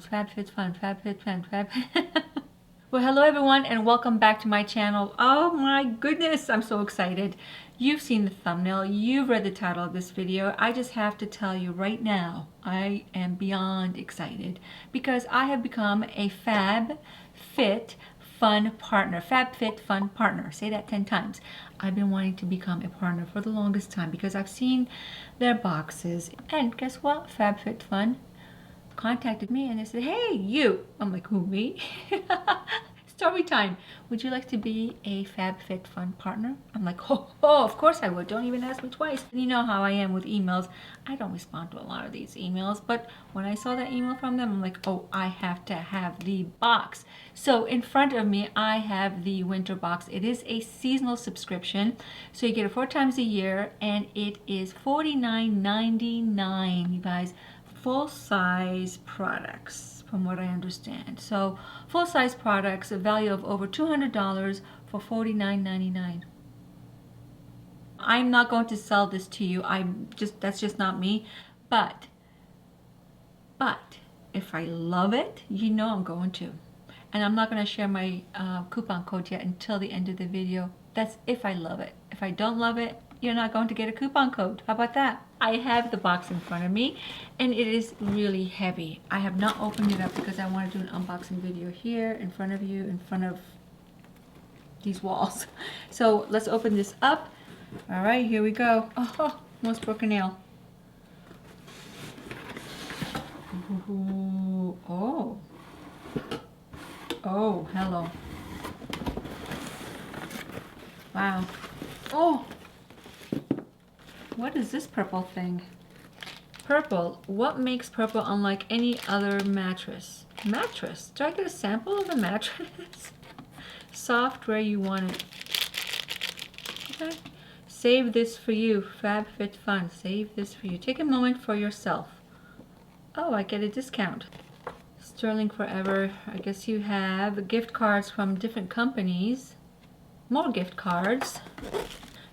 FabFitFun, FabFitFun. Well, hello everyone and welcome back to my channel. Oh my goodness, I'm so excited. You've seen the thumbnail, you've read the title of this video. I just have to tell you right now, I am beyond excited because I have become a FabFitFun partner. FabFitFun partner. Say that 10 times. I've been wanting to become a partner for the longest time because I've seen their boxes. And guess what? FabFitFun contacted me and they said, hey, you. I'm like, who, me? Story time. Would you like to be a FabFitFun partner? I'm like, oh, of course I would. Don't even ask me twice. And you know how I am with emails. I don't respond to a lot of these emails, but when I saw that email from them, I'm like, oh, I have to have the box. So in front of me, I have the winter box. It is a seasonal subscription. So you get it 4 times a year and it is $49.99, you guys. Full-size products from what I understand. So full-size products, a value of over $200 for $49.99. I'm not going to sell this to you. That's just not me. But if I love it, you know I'm going to. And I'm not going to share my coupon code yet until the end of the video. That's if I love it. If I don't love it, you're not going to get a coupon code. How about that? I have the box in front of me and it is really heavy. I have not opened it up because I want to do an unboxing video here in front of you, in front of these walls. So let's open this up. All right, here we go. Oh, almost broke a nail. Ooh, oh. Oh, hello. Wow. Oh. What is this purple thing? Purple. What makes purple unlike any other mattress? Mattress? Did I get a sample of a mattress? Soft where you want it. Okay. Save this for you. FabFitFun. Save this for you. Take a moment for yourself. Oh, I get a discount. Sterling Forever. I guess you have gift cards from different companies. More gift cards.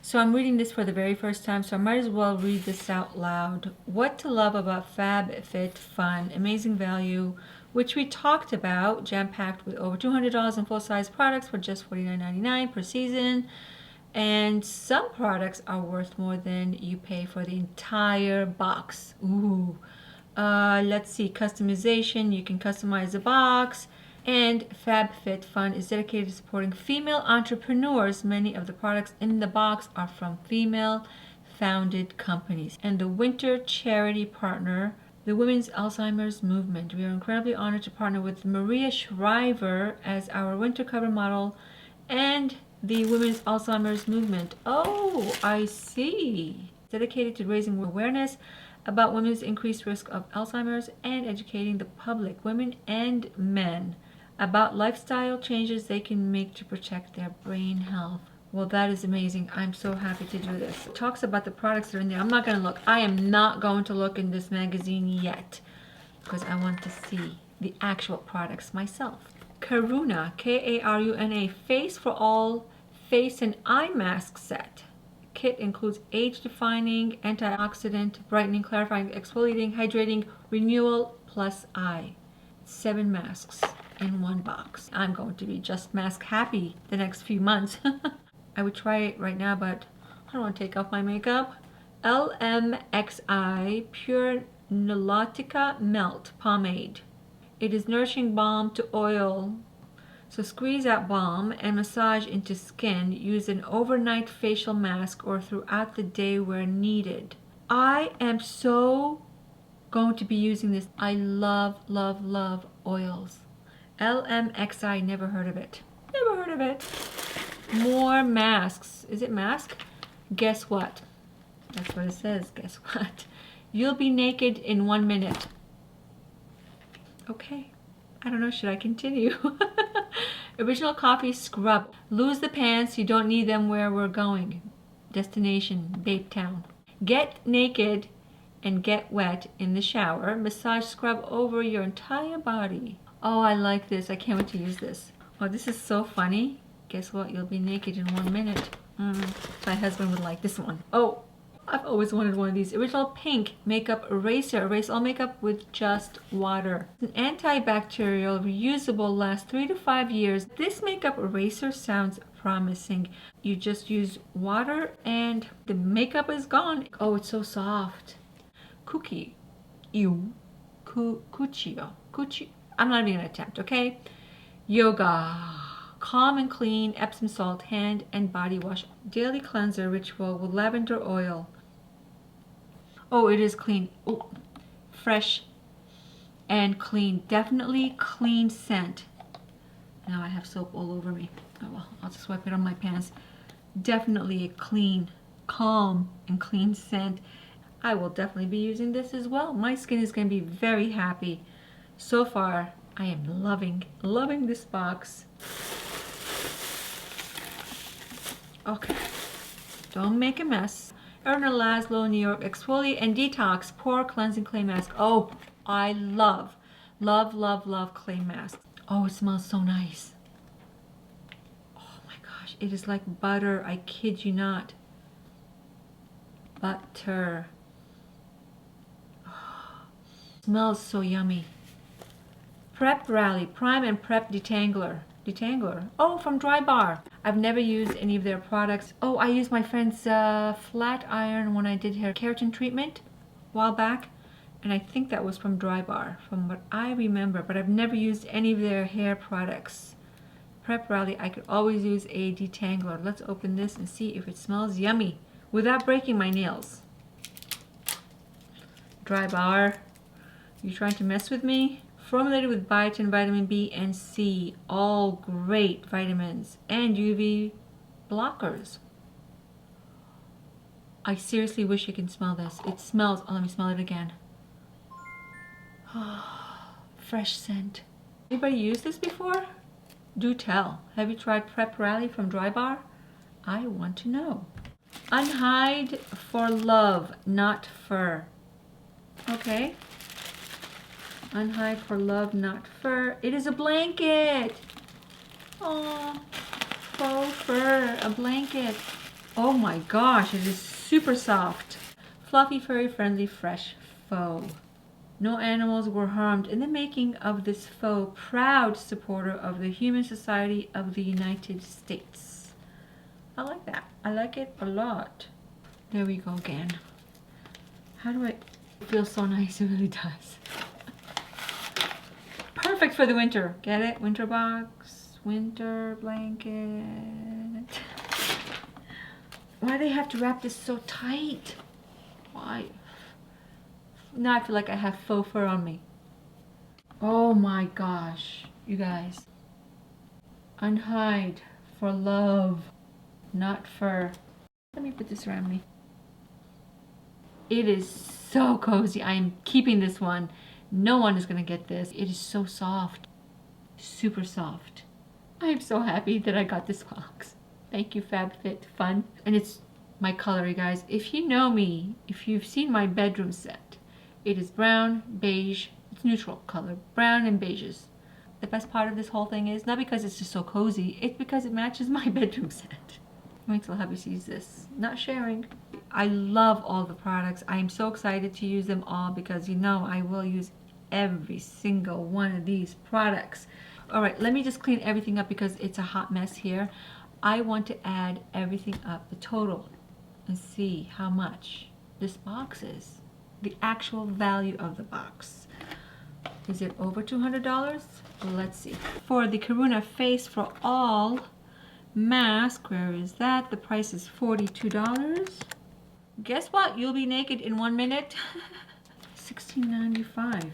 So I'm reading this for the very first time, so I might as well read this out loud. What to love about FabFitFun, amazing value, which we talked about, jam-packed with over $200 in full-size products for just $49.99 per season. And some products are worth more than you pay for the entire box. Ooh. Let's see, customization, you can customize the box. And FabFitFun is dedicated to supporting female entrepreneurs. Many of the products in the box are from female-founded companies. And the winter charity partner, the Women's Alzheimer's Movement. We are incredibly honored to partner with Maria Shriver as our winter cover model and the Women's Alzheimer's Movement. Oh, I see. Dedicated to raising awareness about women's increased risk of Alzheimer's and educating the public, women and men, about lifestyle changes they can make to protect their brain health. Well, that is amazing. I'm so happy to do this. It talks about the products that are in there. I'm not going to look. I am not going to look in this magazine yet because I want to see the actual products myself. Karuna, K-A-R-U-N-A, Face for All Face and Eye Mask Set. Kit includes age-defining, antioxidant, brightening, clarifying, exfoliating, hydrating, renewal, plus eye. 7 masks in one box. I'm going to be just mask happy the next few months. I would try it right now, but I don't want to take off my makeup. LMXI Pure Nilotica Melt Pomade. It is nourishing balm to oil. So squeeze out balm and massage into skin. Use an overnight facial mask or throughout the day where needed. I am so going to be using this. I love, love, love oils. LMXI, never heard of it. Never heard of it. More masks. Is it mask? Guess what? That's what it says. Guess what? You'll be naked in 1 minute. Okay. I don't know, should I continue? Original Coffee Scrub. Lose the pants, you don't need them where we're going. Destination, Babe Town. Get naked and get wet in the shower. Massage scrub over your entire body. Oh, I like this. I can't wait to use this. Oh, this is so funny. Guess what? You'll be naked in 1 minute. My husband would like this one. Oh, I've always wanted one of these. Original pink makeup eraser. Erase all makeup with just water. An antibacterial, reusable, lasts 3 to 5 years. This makeup eraser sounds promising. You just use water and the makeup is gone. Oh, it's so soft. Cookie. Ew. Cuccio. I'm not even gonna attempt, okay? Yoga. Calm and clean Epsom salt hand and body wash. Daily cleanser ritual with lavender oil. Oh, it is clean. Oh, fresh and clean. Definitely clean scent. Now I have soap all over me. Oh well, I'll just wipe it on my pants. Definitely a clean, calm, and clean scent. I will definitely be using this as well. My skin is going to be very happy. So far, I am loving this box. Okay, don't make a mess. Erna Laszlo, New York, Exfoliate and Detox Pore Cleansing Clay Mask. Oh, I love clay masks. Oh, it smells so nice. Oh my gosh, it is like butter. I kid you not. Butter. Oh, smells so yummy. Prep Rally Prime and Prep Detangler. Detangler. Oh, from Dry Bar. I've never used any of their products. Oh, I used my friend's flat iron when I did her keratin treatment a while back. And I think that was from Dry Bar, from what I remember. But I've never used any of their hair products. Prep Rally, I could always use a detangler. Let's open this and see if it smells yummy without breaking my nails. Dry Bar, you trying to mess with me? Formulated with biotin, vitamin B and C, all great vitamins, and UV blockers. I seriously wish you can smell this. It smells, oh, let me smell it again. Fresh scent. Anybody used this before? Do tell. Have you tried Prep Rally from Dry Bar? I want to know. Unhide for love, not fur. Okay. Unhide for love, not fur. It is a blanket. Oh, faux fur, a blanket. Oh my gosh, it is super soft. Fluffy, furry, friendly, fresh faux. No animals were harmed in the making of this faux. Proud supporter of the Human Society of the United States. I like that. I like it a lot. There we go again. How do I... It feels so nice, it really does. Perfect for the winter. Get it? Winter box, winter blanket. Why do they have to wrap this so tight? Why? Now I feel like I have faux fur on me. Oh my gosh, you guys. Unhide for love, not fur. Let me put this around me. It is so cozy. I am keeping this one. No one is going to get this. It is so soft. Super soft. I am so happy that I got this box. Thank you, FabFitFun. And it's my color, you guys. If you know me, if you've seen my bedroom set, it is brown, beige. It's neutral color. Brown and beiges. The best part of this whole thing is not because it's just so cozy. It's because it matches my bedroom set. Wait till hubby sees this. Not sharing. I love all the products. I am so excited to use them all because you know I will use every single one of these products. All right, let me just clean everything up because it's a hot mess here. I want to add everything up, the total, and see how much this box is. The actual value of the box. Is it over $200? Let's see. For the Karuna Face for All mask, where is that? The price is $42. Guess what? You'll be naked in 1 minute. $16.95.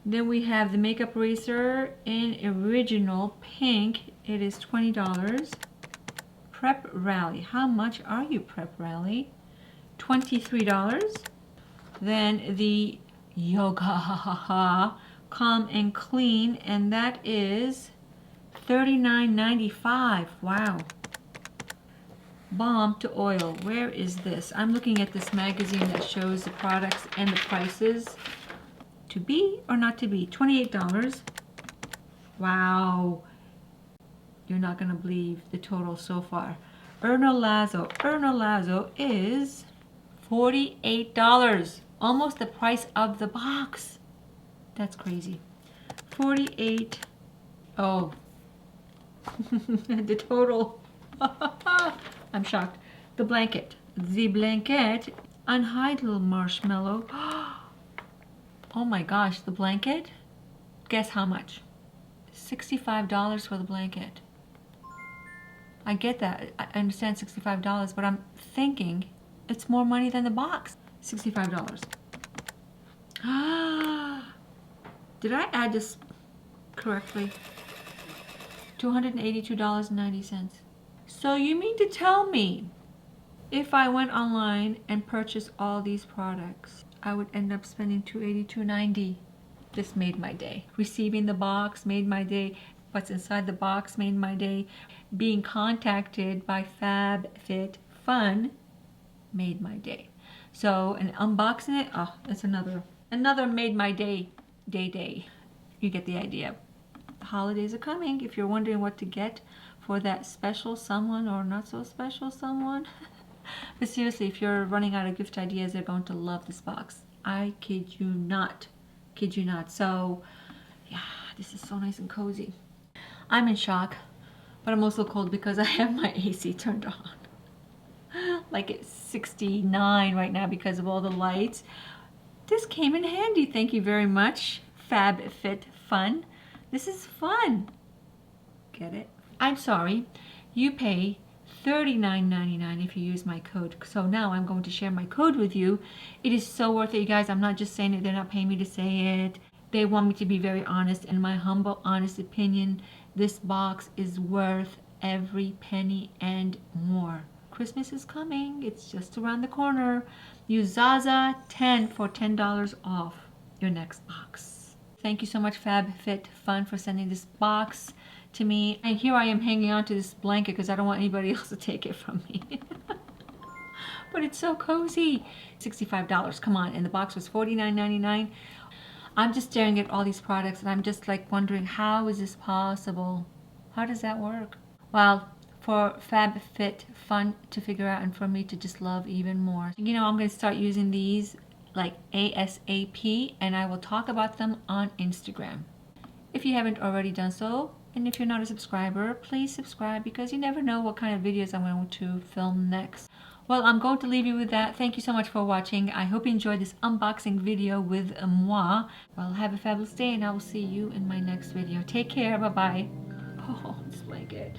Then we have the makeup eraser in original pink. It is $20. Prep Rally. How much are you, Prep Rally? $23. Then the Yoga Calm and Clean, and that is $39.95. Wow. Balm to Oil. Where is this? I'm looking at this magazine that shows the products and the prices. To be or not to be? $28. Wow. You're not going to believe the total so far. Erna Laszlo. Erna Laszlo is $48. Almost the price of the box. That's crazy. 48. Oh. The total. I'm shocked. The blanket. The blanket. Untitled marshmallow. Oh my gosh, the blanket? Guess how much? $65 for the blanket. I get that. I understand $65, but I'm thinking it's more money than the box. $65. Did I add this correctly? $282.90. So you mean to tell me if I went online and purchased all these products, I would end up spending $282.90? This made my day. Receiving the box made my day. What's inside the box made my day. Being contacted by FabFitFun made my day. So, and unboxing it, oh, that's another made my day. You get the idea. The holidays are coming. If you're wondering what to get for that special someone or not so special someone. But seriously, if you're running out of gift ideas, they're going to love this box. I kid you not. Kid you not. So, yeah, this is so nice and cozy. I'm in shock, but I'm also cold because I have my AC turned on. Like it's 69 right now because of all the lights. This came in handy. Thank you very much, FabFitFun. This is fun. Get it? I'm sorry. You pay $39.99 if you use my code. So now I'm going to share my code with you. It is so worth it, you guys. I'm not just saying it. They're not paying me to say it. They want me to be very honest. In my humble, honest opinion, this box is worth every penny and more. Christmas is coming. It's just around the corner. Use Zaza 10 for $10 off your next box. Thank you so much, FabFitFun, for sending this box to me. And here I am hanging on to this blanket because I don't want anybody else to take it from me. But it's so cozy. $65. Come on. And the box was $49.99. I'm just staring at all these products and I'm just like wondering, how is this possible? How does that work? Well, for FabFitFun to figure out and for me to just love even more. You know, I'm going to start using these like ASAP, and I will talk about them on Instagram. If you haven't already done so, and if you're not a subscriber, please subscribe because you never know what kind of videos I'm going to film next. Well, I'm going to leave you with that. Thank you so much for watching. I hope you enjoyed this unboxing video with moi. Well, have a fabulous day and I will see you in my next video. Take care. Bye-bye. Oh, this blanket.